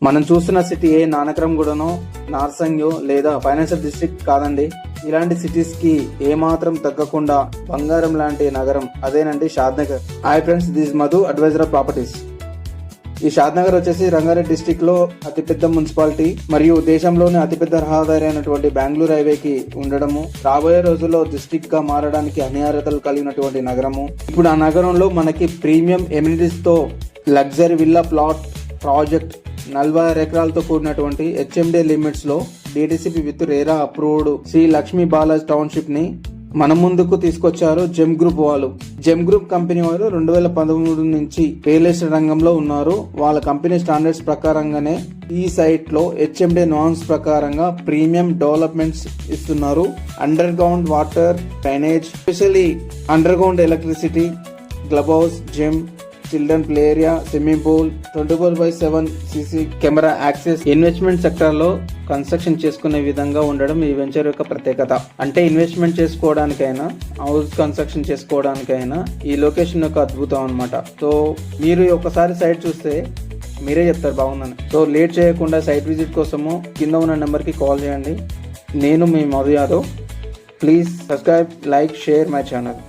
మనం చూస్తున్న సిటీ ఏ నానక్రమ్గూడనో, నార్సింగో లేదా ఫైనాన్షియల్ డిస్ట్రిక్ట్ కాదండి. ఇలాంటి సిటీస్ కి ఏమాత్రం తగ్గకుండా బంగారం లాంటి నగరం అదేనండి Shadnagar. Hi friends, this Madhu, advisor of properties. ఈ షాద్నగర్ వచ్చేసి రంగారెడ్డి డిస్ట్రిక్ట్ లో అతిపెద్ద మున్సిపాలిటీ మరియు దేశంలోనే అతిపెద్ద రహదారి అయినటువంటి బెంగళూరు హైవేకి ఉండడము, రాబోయే రోజుల్లో డిస్ట్రిక్ట్ గా మారడానికి అన్ని అర్హతలు కలిగినటువంటి నగరము. ఇప్పుడు ఆ నగరంలో మనకి ప్రీమియం ఎమ్యూనిటీస్ తో లగ్జరీ విల్లా ప్లాట్ ప్రాజెక్ట్ 46 ఎకరాలతో కూడినటువంటి హెచ్ఎండి లిమిట్స్ లో DTCP with RERA approved Shri Lakshmi Balaji township ని మన ముందుకు తీసుకొచ్చారు జెమ్ గ్రూప్ వాళ్ళు. జెమ్ గ్రూప్ కంపెనీ వారు 2013 నుంచి రియల్ ఎస్టేట్ రంగంలో ఉన్నారు. వాళ్ళ కంపెనీ స్టాండర్డ్స్ ప్రకారంగానే ఈ సైట్ లో హెచ్ఎండి నార్మ్స్ ప్రకారంగా ప్రీమియం డెవలప్మెంట్స్ ఇస్తున్నారు. Under ground water, drainage, specially under ground electricity, club house, gym, children play area, swimming pool, 24/7 CC camera access. Investment sector లో కన్స్ట్రక్షన్ చేసుకునే విధంగా ఉండడం ఈ వెంచర్ యొక్క ప్రత్యేకత. అంటే ఇన్వెస్ట్మెంట్ చేసుకోవడానికైనా, హౌస్ కన్స్ట్రక్షన్ చేసుకోవడానికైనా ఈ లొకేషన్ యొక్క అద్భుతం అన్నమాట. సో మీరు ఒకసారి సైట్ చూస్తే మీరే చెప్తారు బాగుందని. సో లేట్ చేయకుండా సైట్ విజిట్ కోసము కింద ఉన్న నెంబర్కి కాల్ చేయండి. నేను మీ Madhu Yadav. Please subscribe, like, share my channel.